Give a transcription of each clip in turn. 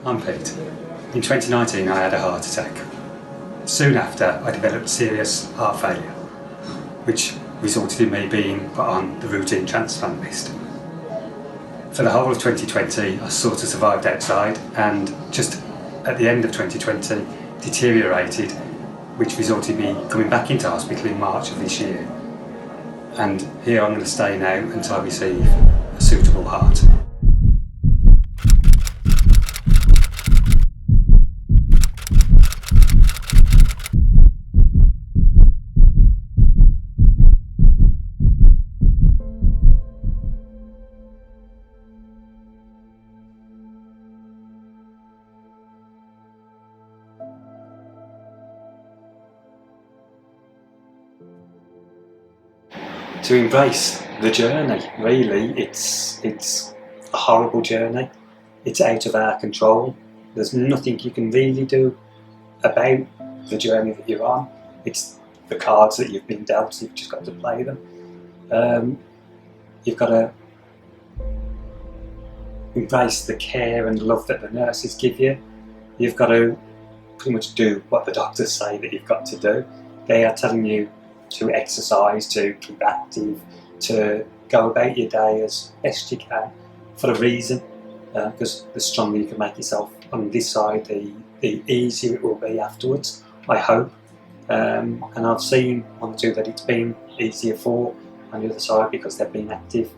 I'm Pete. In 2019 I had a heart attack. Soon after I developed serious heart failure, which resulted in me being put on the routine transplant list. For the whole of 2020 I sort of survived outside, and just at the end of 2020 deteriorated, which resulted in me coming back into hospital in March of this year. And here I'm going to stay now until I receive a suitable heart. To embrace the journey, really, it's a horrible journey. It's out of our control. There's nothing you can really do about the journey that you're on. It's the cards that you've been dealt, you've just got to play them. You've got to embrace the care and love that the nurses give you. You've got to pretty much do what the doctors say that you've got to do. They are telling you to exercise, to keep active, to go about your day as best you can, for a reason, because the stronger you can make yourself on this side, the easier it will be afterwards, I hope. And I've seen one or two that it's been easier for on the other side because they've been active.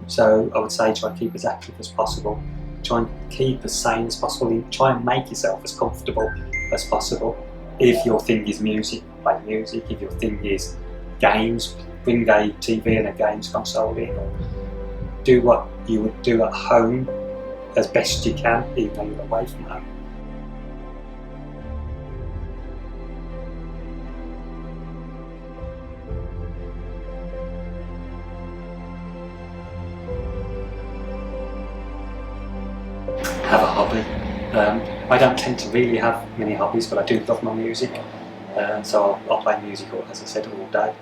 So I would say try and keep as active as possible, try and keep as sane as possible, try and make yourself as comfortable as possible. If your thing is music, play music. If your thing is games, bring a TV and a games console in, or do what you would do at home as best you can, even though you're away from home. Have a hobby. I don't tend to really have many hobbies, but I do love my music, so I'll play music, as I said, all day.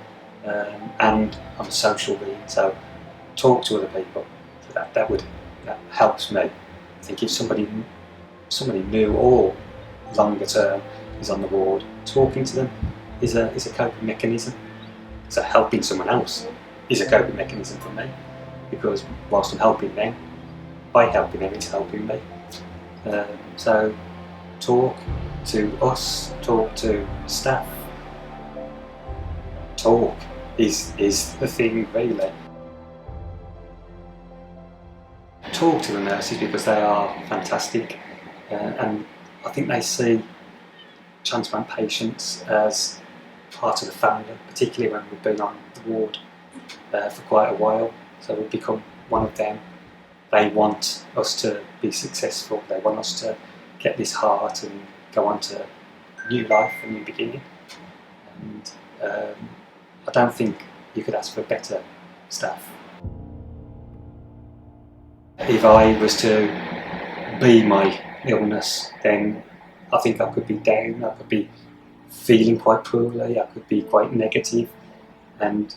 And I'm a social being, so talk to other people. So that helps me. I think if somebody new or longer term is on the ward, talking to them is a coping mechanism. So helping someone else is a coping mechanism for me, because whilst I'm helping them, by helping them, it's helping me. So talk to us, talk to staff. Talk is the thing, really. Talk to the nurses because they are fantastic, and I think they see transplant patients as part of the family, particularly when we've been on the ward for quite a while, so we've become one of them. They want us to be successful, they want us to get this heart and go on to new life, a new beginning. And I don't think you could ask for better staff. If I was to be my illness, then I think I could be down, I could be feeling quite poorly, I could be quite negative, and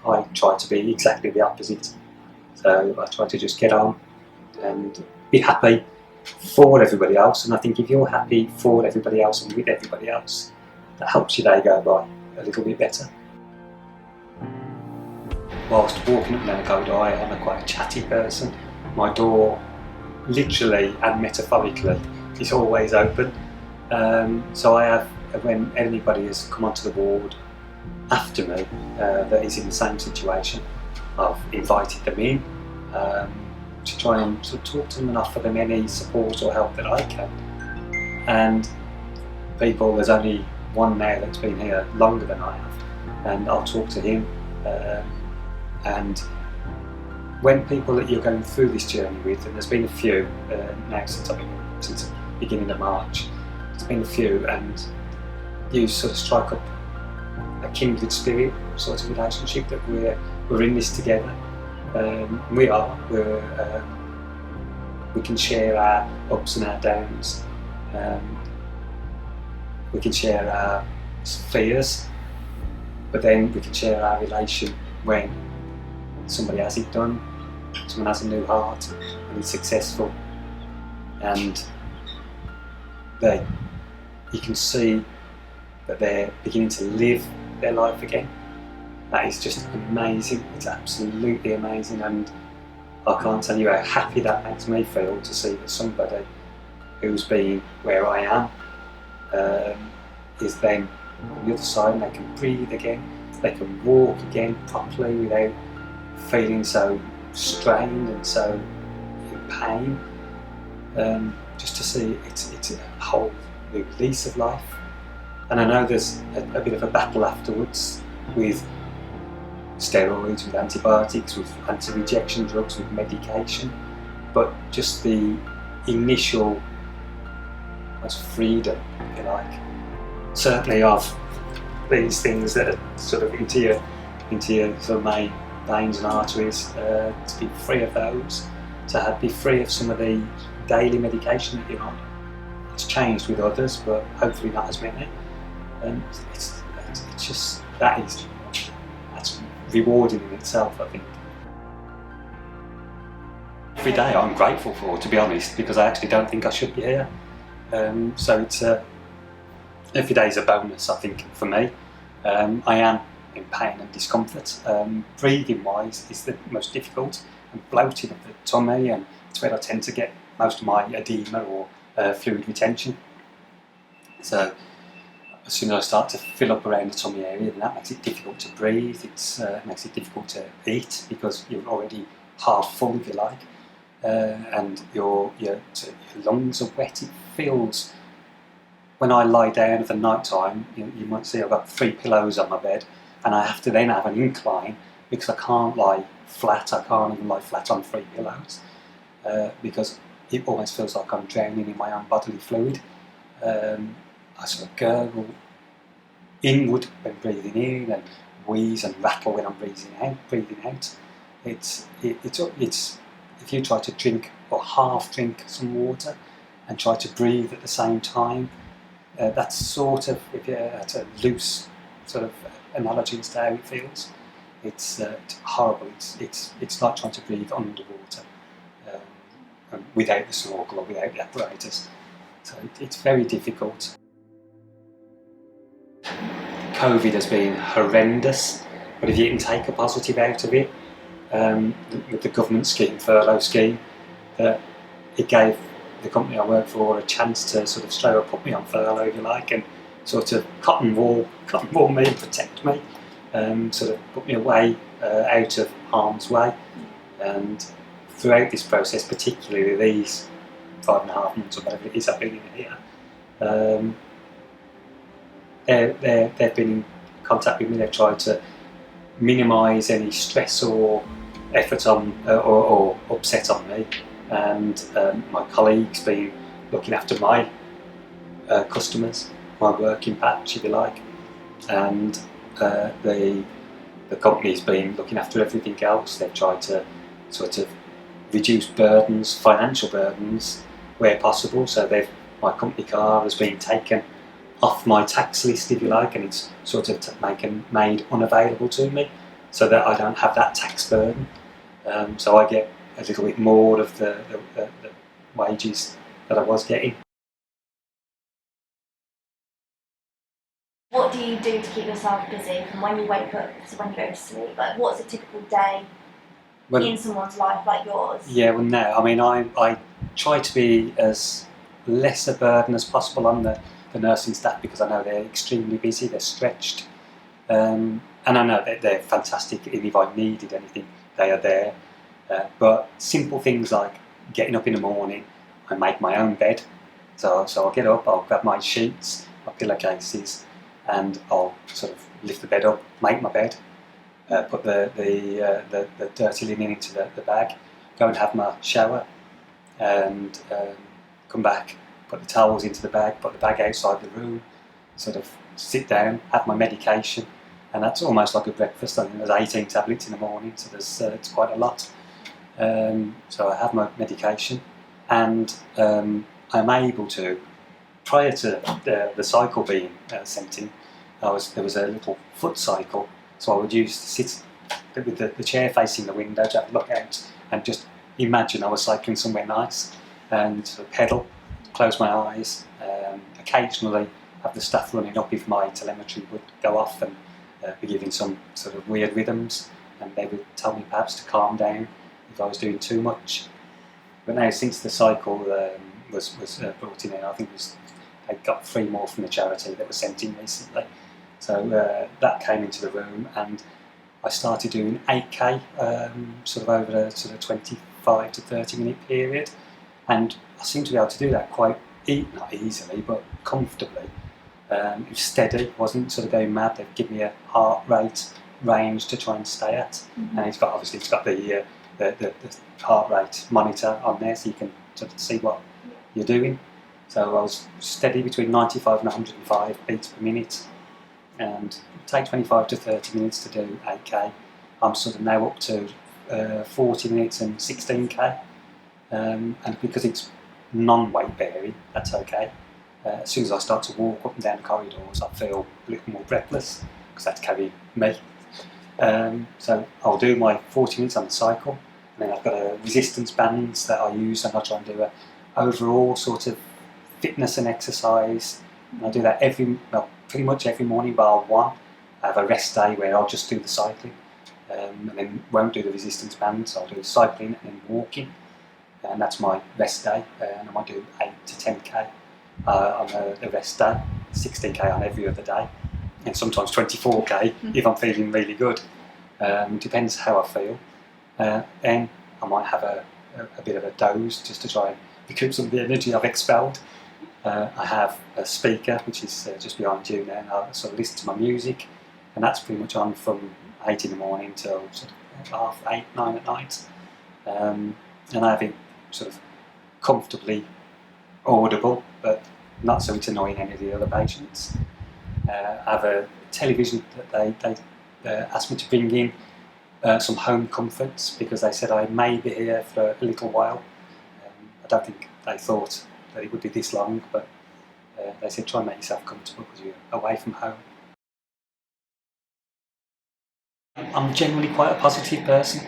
I try to be exactly the opposite. So I try to just get on and be happy for everybody else, and I think if you're happy for everybody else and with everybody else, that helps your day go by a little bit better. Whilst walking up and down the corridor, I am quite a chatty person. My door, literally and metaphorically, is always open. So I have, when anybody has come onto the ward after me that is in the same situation, I've invited them in to try and sort of talk to them and offer them any support or help that I can. And people, there's only one now that's been here longer than I have, and I'll talk to him. And when people that you're going through this journey with, and there's been a few now since the beginning of March, there's been a few, and you sort of strike up a kindred spirit sort of relationship that we're in this together. We can share our ups and our downs. We can share our fears, but then we can share our relation when somebody has it done, someone has a new heart and is successful. and you can see that they're beginning to live their life again. That is just amazing. It's absolutely amazing, and I can't tell you how happy that makes me feel to see that somebody who's been where I am is then on the other side, and they can breathe again, they can walk again properly without feeling so strained and so in pain. Just to see it's a whole new lease of life. And I know there's a bit of a battle afterwards with steroids, with antibiotics, with anti-rejection drugs, with medication, but just the initial freedom, if you like. Certainly of these things that are sort of into your sort of main veins and arteries, to be free of those, to be free of some of the daily medication that you're on. It's changed with others, but hopefully not as many. And it's just that's rewarding in itself, I think. Every day I'm grateful for, to be honest, because I actually don't think I should be here. So it's every day is a bonus, I think, for me. I am in pain and discomfort. Breathing wise is the most difficult, and bloating of the tummy, and it's where I tend to get most of my edema or fluid retention. So as soon as I start to fill up around the tummy area, then that makes it difficult to breathe. It makes it difficult to eat because you're already half full, if you like, and your lungs are wet. It feels, when I lie down at the night time, you might see I've got 3 pillows on my bed, and I have to then have an incline because I can't lie flat. I can't even lie flat on 3 pillows because it almost feels like I'm drowning in my own bodily fluid. I sort of gurgle inward when breathing in, and wheeze and rattle when I'm breathing out. It's if you try to drink or half drink some water and try to breathe at the same time, that's sort of, if it's a loose sort of analogy as to how it feels. It's horrible. It's like trying to breathe underwater without the snorkel or without the apparatus. So it's very difficult. COVID has been horrendous, but if you can take a positive out of it, with the government scheme, furlough scheme, that it gave the company I work for a chance to sort of straight up put me on furlough, if you like, and sort of cotton wool me and protect me, sort of put me away out of harm's way. And throughout this process, particularly these 5.5 months or whatever it is I've been in here, they've been in contact with me. They've tried to minimise any stress or effort on or upset on me, and my colleagues been looking after my customers, my working patch, if you like, and the company's been looking after everything else. They've tried to sort of reduce burdens, financial burdens, where possible. So my company car has been taken off my tax list, if you like, and it's sort of made unavailable to me, so that I don't have that tax burden. So I get a little bit more of the wages that I was getting. What do you do to keep yourself busy from when you wake up to when you go to sleep? Like, what's a typical day in someone's life like yours? Yeah, well, no, I mean, I try to be as less a burden as possible on the nursing staff, because I know they're extremely busy, they're stretched, and I know that they're fantastic, and if I needed anything, they are there. But simple things like getting up in the morning, I make my own bed. So I'll get up, I'll grab my sheets, my pillowcases, and I'll sort of lift the bed up, make my bed, put the dirty linen into the bag, go and have my shower, and come back, put the towels into the bag, put the bag outside the room, sort of sit down, have my medication, and that's almost like a breakfast. I think there's 18 tablets in the morning, so it's quite a lot. So I have my medication, and I'm able to, prior to the cycle being sent in, there was a little foot cycle, so I would use to sit with the chair facing the window to have a look out and just imagine I was cycling somewhere nice. and sort of pedal, close my eyes, occasionally have the stuff running up if my telemetry would go off and be giving some sort of weird rhythms, and they would tell me perhaps to calm down if I was doing too much. But now, since the cycle was brought in, I think I got 3 more from the charity that was sent in recently. So that came into the room, and I started doing 8k sort of over a sort of 25 to 30 minute period, and I seem to be able to do that quite not easily, but comfortably. It was steady, wasn't sort of going mad. They'd give me a heart rate range to try and stay at, and it's got the heart rate monitor on there, so you can sort of see what you're doing. So I was steady between 95 and 105 beats per minute, and it would take 25 to 30 minutes to do 8k. I'm sort of now up to 40 minutes and 16k, and because it's non-weight bearing, that's okay. As soon as I start to walk up and down corridors, I feel a little more breathless because that's carrying me. So I'll do my 40 minutes on the cycle, and then I've got a resistance bands that I use, and I try and do a overall sort of fitness and exercise. And I do that pretty much every morning bar one. I have a rest day where I'll just do the cycling, and then won't do the resistance bands. I'll do cycling and then walking, and that's my rest day. And I might do 8 to 10k on the rest day, 16k on every other day, and sometimes 24k if I'm feeling really good. Depends how I feel. And I might have a bit of a doze just to try and recoup some of the energy I've expelled. I have a speaker which is just behind you now, and I sort of listen to my music, and that's pretty much on from 8 in the morning till sort of 8, 9 at night. And I have it sort of comfortably audible, but not so it's annoying any of the other patients. I have a television that they asked me to bring in some home comforts, because they said I may be here for a little while. I don't think they thought that it would be this long, but they said try and make yourself comfortable because you're away from home. I'm generally quite a positive person,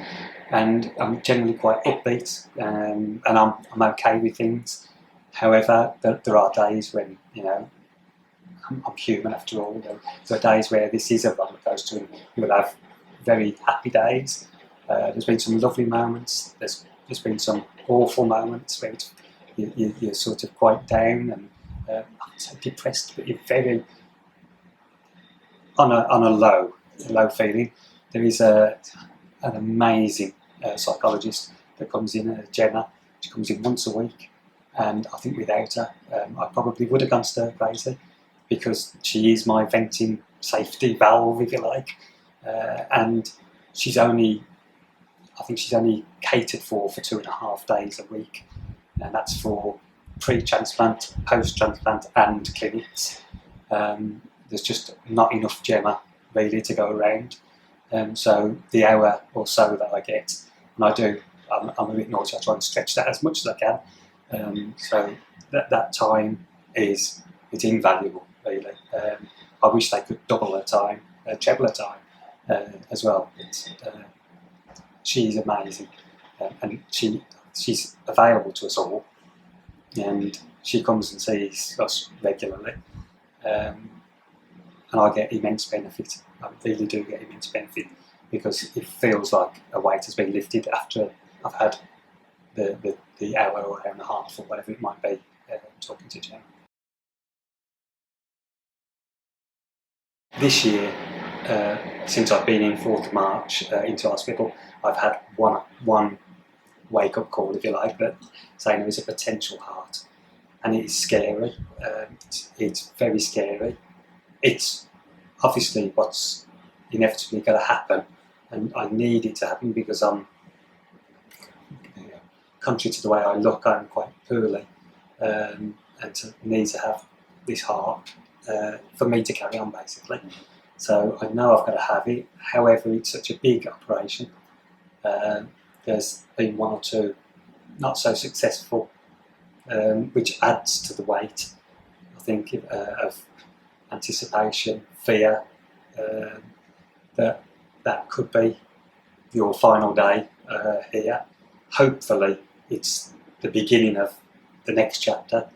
and I'm generally quite upbeat, and I'm okay with things. However, there are days when, I'm human after all. There are days where this is a roller coaster, and you will have very happy days. There's been some lovely moments. There's been some awful moments where you're sort of quite down and not so depressed, but you're very on a low feeling. There is an amazing psychologist that comes in, Jenna. She comes in once a week, and I think without her, I probably would have gone stir crazy, because she is my venting safety valve, if you like. And I think she's only catered for 2.5 days a week, and that's for pre-transplant, post-transplant and clinics. There's just not enough Gemma really to go around. So the hour or so that I get, and I'm a bit naughty, I try and stretch that as much as I can. So that time it's invaluable, really. I wish they could double her time, treble her time as well. She's amazing, and she's available to us all, and she comes and sees us regularly, and I get immense benefit. I really do get immense benefit, because it feels like a weight has been lifted after I've had the hour or hour and a half or whatever it might be talking to Jen. This year, since I've been in 4th of March into hospital, I've had one wake-up call, if you like, that saying there is a potential heart, and it is scary. It's very scary. It's obviously what's inevitably going to happen, and I need it to happen because I'm, contrary to the way I look, I'm quite poorly, and to need to have this heart for me to carry on, basically. So I know I've got to have it. However, it's such a big operation. There's been 1 or 2 not so successful, which adds to the weight, I think, of anticipation, fear, that could be your final day here. Hopefully it's the beginning of the next chapter.